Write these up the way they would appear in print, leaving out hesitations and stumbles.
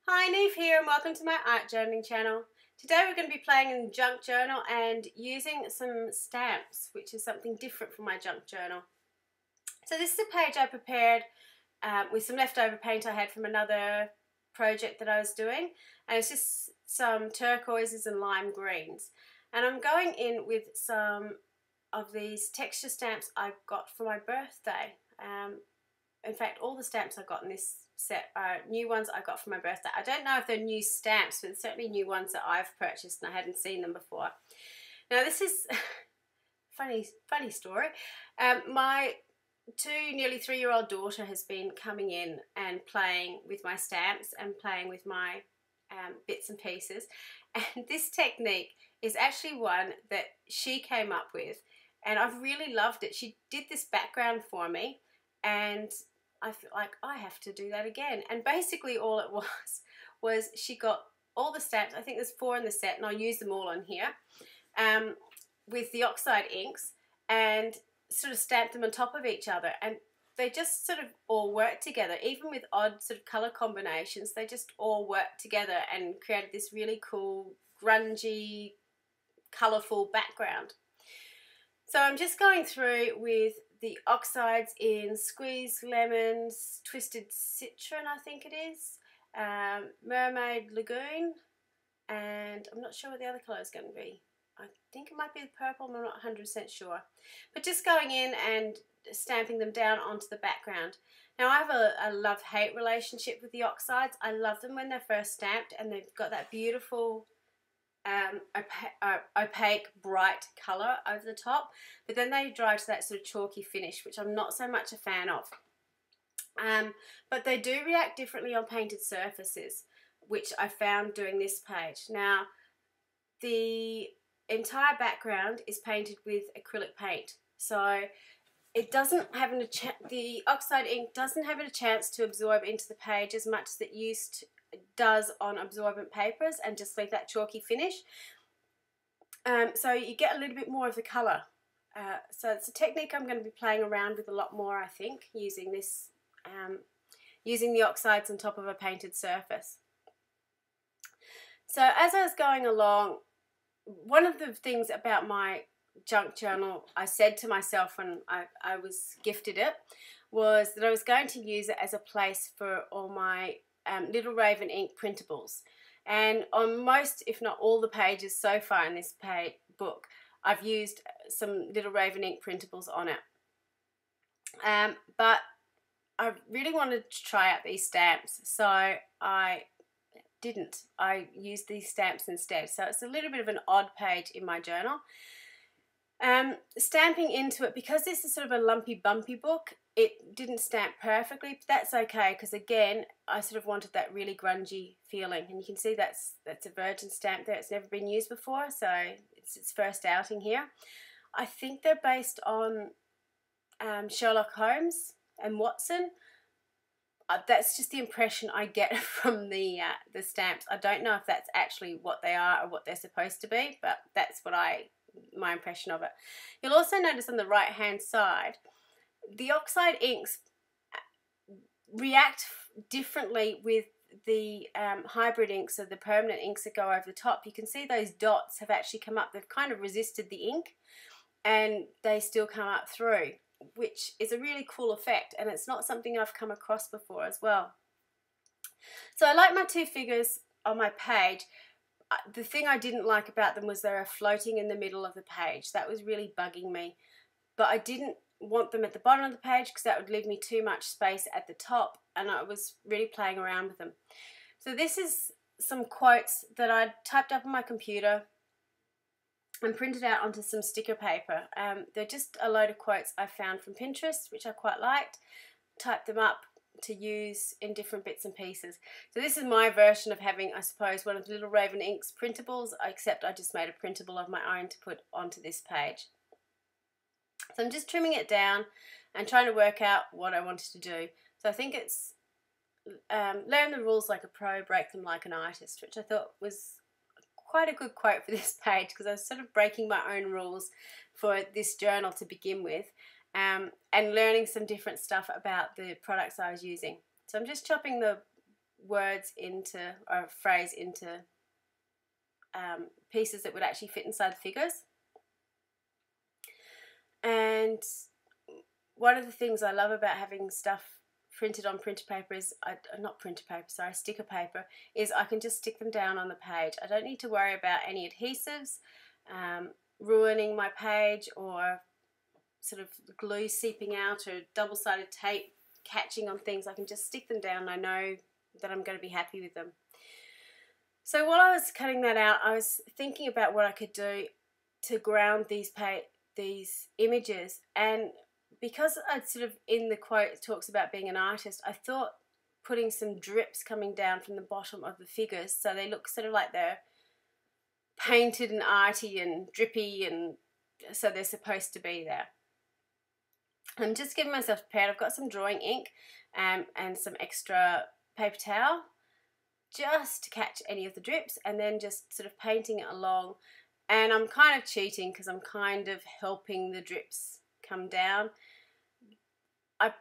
Hi, Niamh here and welcome to my art journaling channel. Today we're going to be playing in the junk journal and using some stamps, which is something different from my junk journal. So this is a page I prepared with some leftover paint I had from another project that I was doing, and it's just some turquoises and lime greens. And I'm going in with some of these texture stamps I got for my birthday. In fact, all the stamps I got in this set are new ones I got for my birthday. I don't know if they're new stamps, but certainly new ones that I've purchased and I hadn't seen them before. Now this is funny story. My nearly 3-year-old daughter has been coming in and playing with my stamps and playing with my bits and pieces, and this technique is actually one that she came up with, and I've really loved it. She did this background for me, and I feel like I have to do that again. And basically all it was she got all the stamps, I think there's 4 in the set, and I'll use them all on here, with the oxide inks, and sort of stamped them on top of each other, and they just sort of all worked together. Even with odd sort of colour combinations, they just all worked together and created this really cool, grungy, colourful background. So I'm just going through with the oxides in Squeezed Lemons, Twisted Citron, I think it is, Mermaid Lagoon, and I'm not sure what the other colour is going to be. I think it might be the purple, I'm not 100% sure. But just going in and stamping them down onto the background. Now I have a love-hate relationship with the oxides. I love them when they're first stamped and they've got that beautiful opaque, bright colour over the top, but then they dry to that sort of chalky finish, which I'm not so much a fan of. But they do react differently on painted surfaces, which I found doing this page. Now, the entire background is painted with acrylic paint, so it doesn't have the oxide ink doesn't have a chance to absorb into the page as much as it does on absorbent papers and just leave that chalky finish. So you get a little bit more of the colour. So it's a technique I'm going to be playing around with a lot more, I think, using this, using the oxides on top of a painted surface. So as I was going along, one of the things about my junk journal I said to myself when I was gifted it was that I was going to use it as a place for all my Little Raven ink printables. And on most, if not all, the pages so far in this book, I've used some Little Raven ink printables on it. But I really wanted to try out these stamps, so I didn't. I used these stamps instead. So it's a little bit of an odd page in my journal. Stamping into it, because this is sort of a lumpy bumpy book, it didn't stamp perfectly, but that's okay, because again I sort of wanted that really grungy feeling, and you can see that's a virgin stamp there. It's never been used before, so it's its first outing here. I think they're based on Sherlock Holmes and Watson. That's just the impression I get from the stamps. I don't know if that's actually what they are or what they're supposed to be, but that's what my impression of it. You'll also notice on the right hand side the oxide inks react differently with the hybrid inks, or the permanent inks that go over the top. You can see those dots have actually come up. They've kind of resisted the ink and they still come up through, which is a really cool effect, and it's not something I've come across before as well. So I like my 2 figures on my page. The thing I didn't like about them was they were floating in the middle of the page. That was really bugging me. But I didn't want them at the bottom of the page because that would leave me too much space at the top, and I was really playing around with them. So this is some quotes that I typed up on my computer and printed out onto some sticker paper. They're just a load of quotes I found from Pinterest, which I quite liked. Typed them up to use in different bits and pieces. So this is my version of having, I suppose, one of the Little Raven Ink's printables, except I just made a printable of my own to put onto this page. So I'm just trimming it down and trying to work out what I wanted to do. So I think it's learn the rules like a pro, break them like an artist, which I thought was quite a good quote for this page, because I was sort of breaking my own rules for this journal to begin with, and learning some different stuff about the products I was using. So I'm just chopping the words into, or a phrase into pieces that would actually fit inside the figures. And one of the things I love about having stuff printed on printer paper is, sticker paper, is I can just stick them down on the page. I don't need to worry about any adhesives ruining my page, or sort of glue seeping out, or double-sided tape catching on things. I can just stick them down and I know that I'm going to be happy with them. So while I was cutting that out, I was thinking about what I could do to ground these images, and because I'd sort of, in the quote, it talks about being an artist, I thought putting some drips coming down from the bottom of the figures so they look sort of like they're painted and arty and drippy, and so they're supposed to be there. I'm just giving myself prepared. I've got some drawing ink and some extra paper towel just to catch any of the drips, and then just sort of painting it along. And I'm kind of cheating because I'm kind of helping the drips come down. I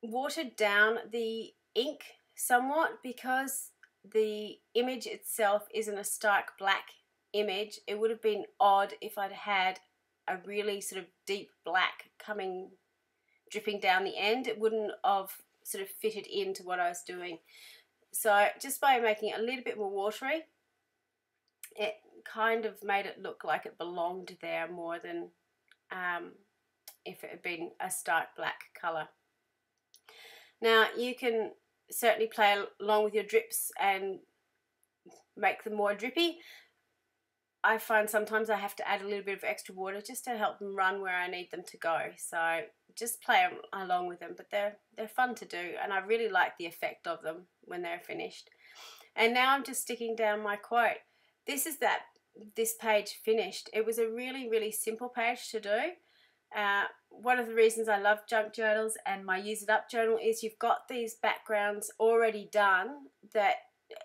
watered down the ink somewhat because the image itself isn't a stark black image. It would have been odd if I'd had a really sort of deep black dripping down the end. It wouldn't have sort of fitted into what I was doing. So just by making it a little bit more watery, it kind of made it look like it belonged there more than if it had been a stark black colour. Now you can certainly play along with your drips and make them more drippy. I find sometimes I have to add a little bit of extra water just to help them run where I need them to go. So just play along with them, but they're fun to do, and I really like the effect of them when they're finished. And now I'm just sticking down my quote. This page finished. It was a really, really simple page to do. One of the reasons I love junk journals and my Use It Up journal is you've got these backgrounds already done that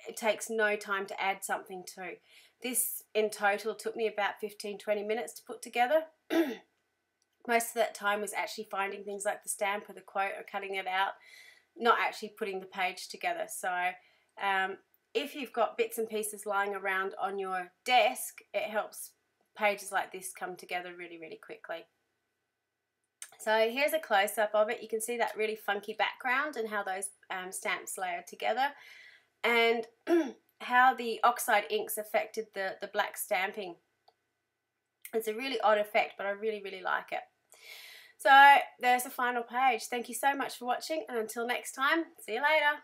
it takes no time to add something to. This in total took me about 15-20 minutes to put together. Most of that time was actually finding things like the stamp or the quote, or cutting it out, not actually putting the page together. So if you've got bits and pieces lying around on your desk, it helps pages like this come together really, really quickly. So here's a close-up of it. You can see that really funky background and how those stamps layer together, and how the oxide inks affected the black stamping. It's a really odd effect, but I really, really like it. So there's the final page. Thank you so much for watching, and until next time, see you later.